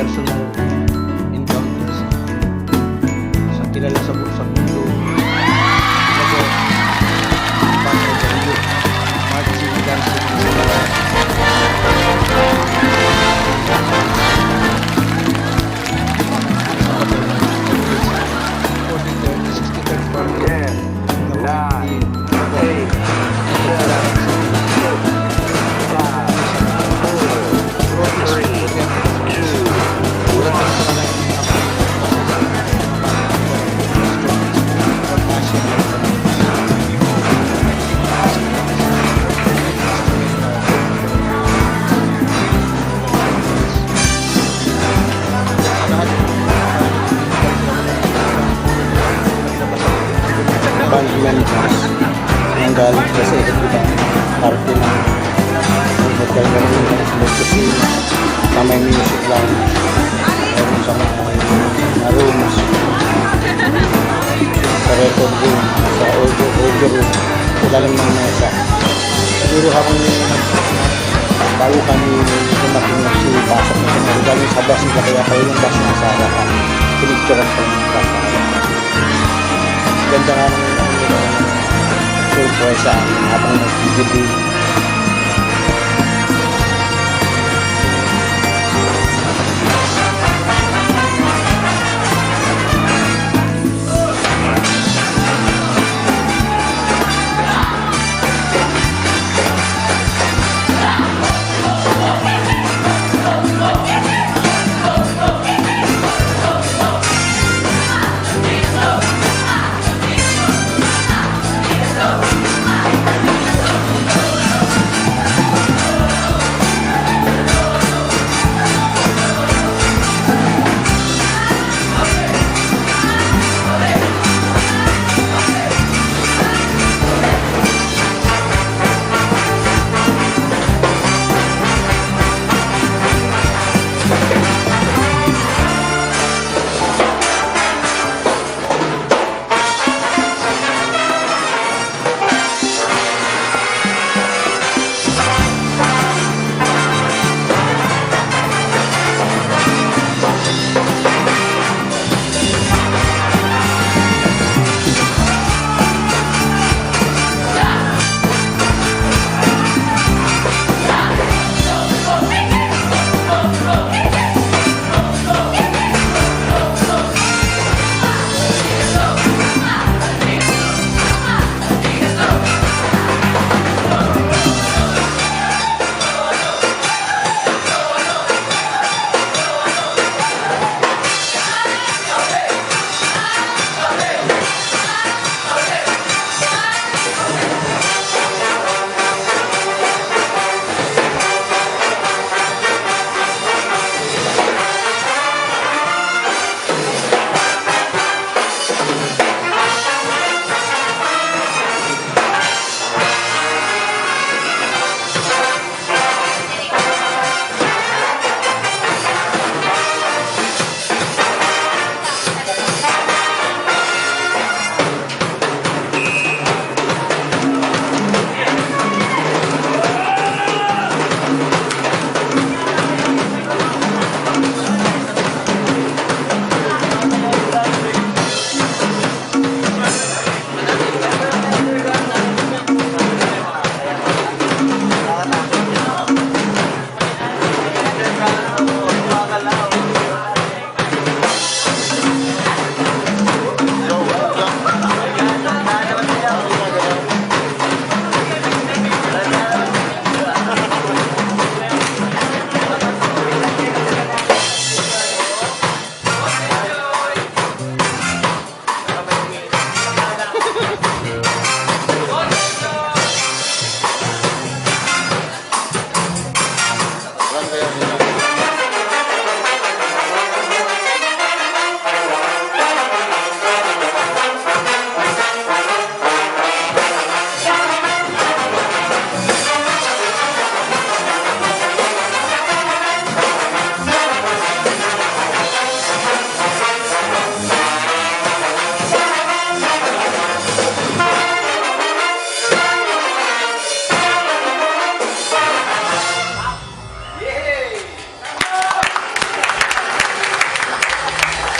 personal encounters sa kilala sa mundo. Ako, Pastor Janjo, marching, dancing, ang galing kasi ibang parte ng hotel na rin kasi na may music lang meron sa mga rooms sa record room sa audio room ilalim ng mesa siguro habang bago kami dumating na si pasok na kami galing sa bus nila kaya kayo yung bus na sa harapan pinicturean ko yung bus na harapan ganda nga ng surprise sa amin habang nag-video.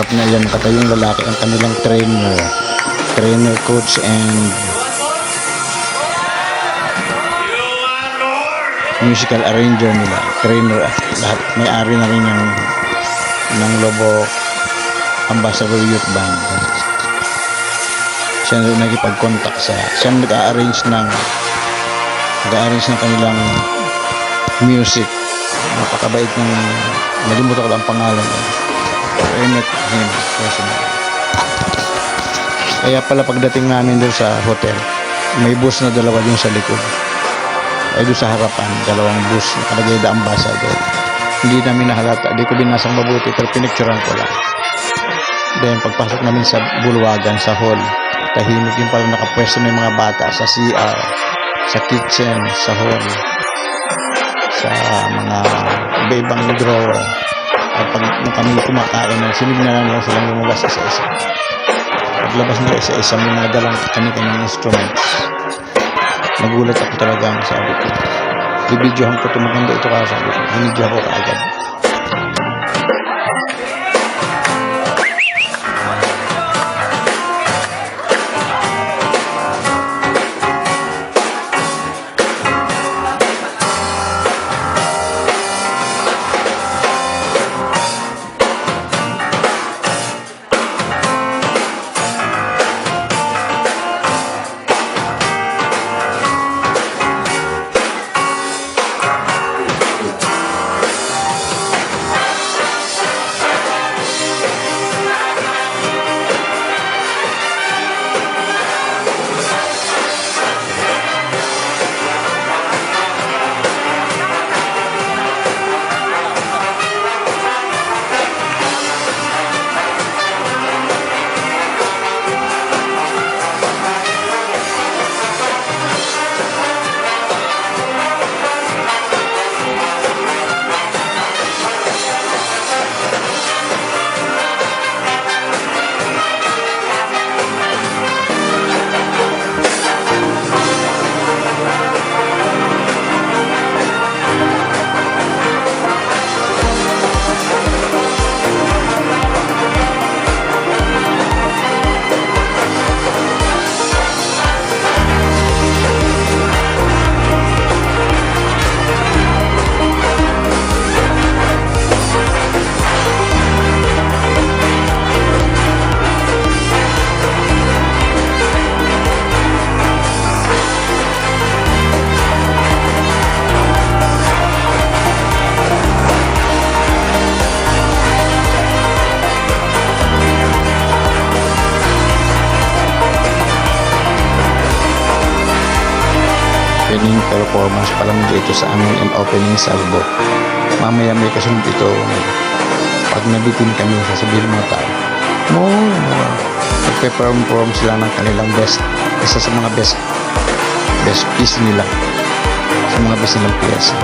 Harap na yan, nakatayong lalaki ang kanilang trainer, coach, and musical arranger nila, trainer, lahat. May-ari na rin ng Lobo Ambassador Youth Band. Siya rin nagipag-contact siya nag-arrange ng kanilang music. Napakabait ng, nalimutan ko lang ang pangalan. I met him personally. Kaya pala pagdating namin doon sa hotel, may bus na dalawa dun sa likod. Ay doon sa harapan, dalawang bus nakalagay The Ambassador. Hindi namin nahalata, di ko binasang mabuti, pero pinicturean ko lang. Then pagpasok namin sa bulwagan, sa hall, tahimik yung pala nakapwesto na yung mga bata sa CR, sa kitchen, sa hall, sa mga iba-ibang drawer. At pag kami kumakain na, sinignan lang silang lumabas isa-isa. Paglabas nila isa-isa, may mga dalang kani-kanyang instruments. Nagulat ako talaga, sabi ko. I-videohan ko ito, maganda ito ka, sabi ko. Binidyo ako kaagad. Opening performance pa lang dito sa amin and opening salvo. Mamaya may kasunod ito. Pag nabitin kami, sasabihin mo tayo, nagpe-perform sila ng kanilang best. Isa sa mga best piece nila. Sa mga best nilang piyesa.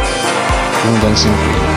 Yung Dancing Queen.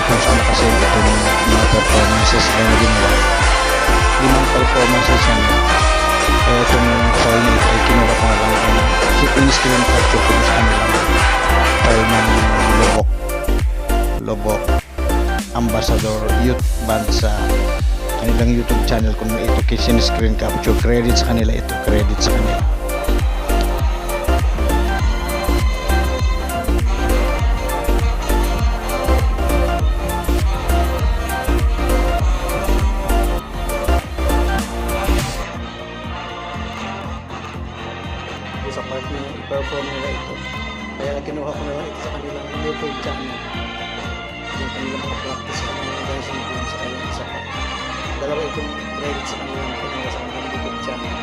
kung saan nakasend itong mga performances na ginawa. 5 performances yan. Kaya itong file na ito ay kinuha ko na lang in screen capture ko sa kanilang file ng Lobok Ambassador Youth Band sa kanilang YouTube channel. Kung ito kasi screen capture, credit sa kanila ito, credit sa kanila. Sa part na i-perform nila ito. Kaya kinuha ko na lang ito sa kanilang YouTube channel. Yung kanilang mga practice sa kanilang dancing room sa kanilang isa pa. Dalawa itong credit sa kanilang kinuha sa kanilang YouTube channel.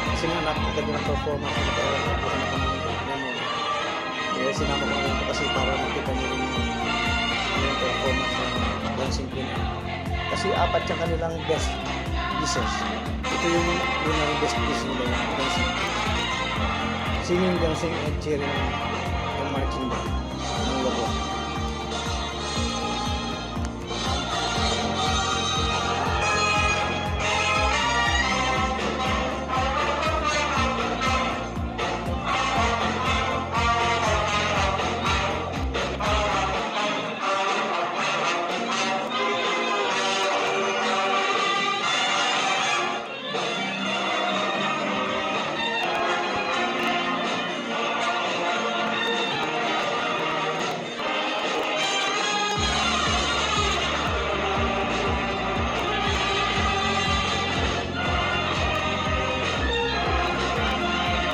Kasi nga napakaganda ng performance na kaya ako sa kanilang memory. Kaya sinama ko na ito kasi para makita nyo rin yung performance ng dancing room. Kasi 4 yung kanilang best pieces. Ito yung best piece nila yung dancing room. Singing, dancing, and cheering ng marching band ng Lobok.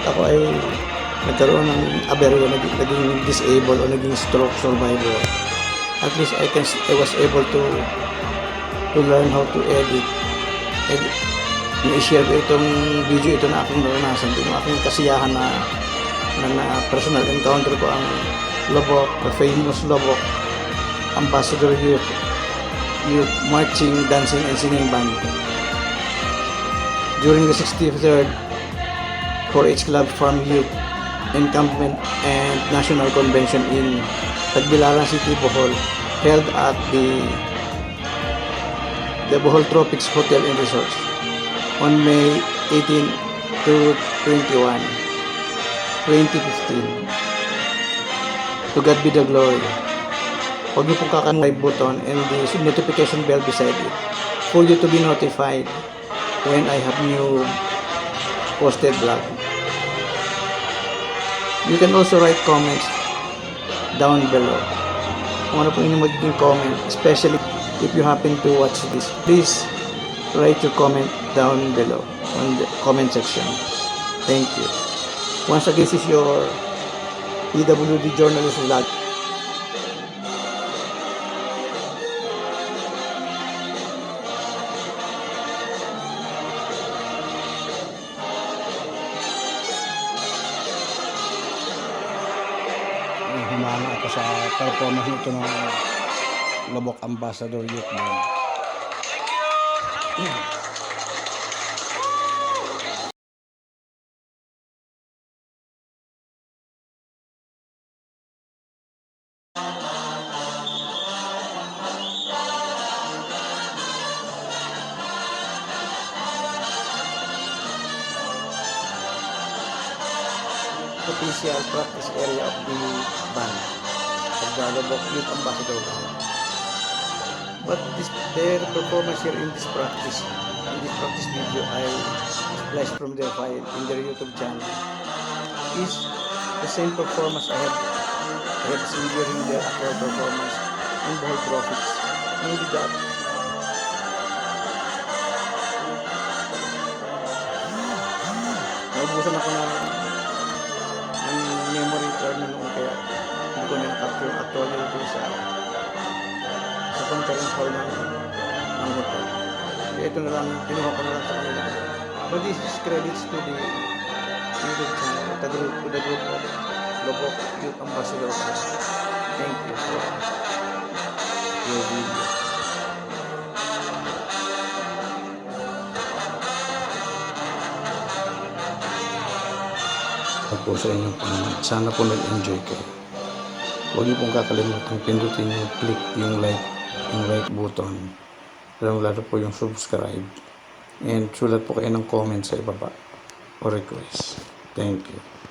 Ako ay nagkaroon ng aberya, naging disabled o naging stroke survivor. At least I was able to learn how to edit. And na-share ko itong video ito na aking naranasan. Ito yung aking kasiyahan na personal encounter ko ang Lobok, the famous Lobok Ambassador Youth Marching, Dancing, and Singing Band. During the 63rd 4-H Club Farm Youth Encampment and National Convention in Tagbilaran City, Bohol, held at the Bohol Tropics Hotel and Resorts on May 18 to 21, 2015. To God be the glory. Huwag niyo pong kakan-like button and the notification bell beside it for you to be notified when I have new posted vlog. You can also write comments down below. Kung ano po inyong magiging comment, especially if you happen to watch this, please write your comment down below on the comment section. Thank you. Once again, this is your PWD Journalist Vlog. Humana ako sa performance nito ng Lobok Ambassador Youth Band. Official practice area of the band, of the Lobok Youth Ambassador Band. But their performance here in this practice video I spliced from their file in their YouTube channel is the same performance I have seen during their actual performance in Bohol Tropics. Only that naubusan ako ng memory card na noon, kaya hindi ko na-capture actually ito sa conference hall ng hotel. Kaya ito na lang, kinuha ko na lang sa kanila. But this is credits to the YouTube channel, to the group of Lobok Youth Ambassador. Thank you for your video. Po sa inyong panonood. Sana po nag-enjoy kayo. huwag niyo pong kakalimutan pindutin yung click yung like button. Lalo po yung subscribe. And sulat po kayo ng comment sa ibaba o request. Thank you.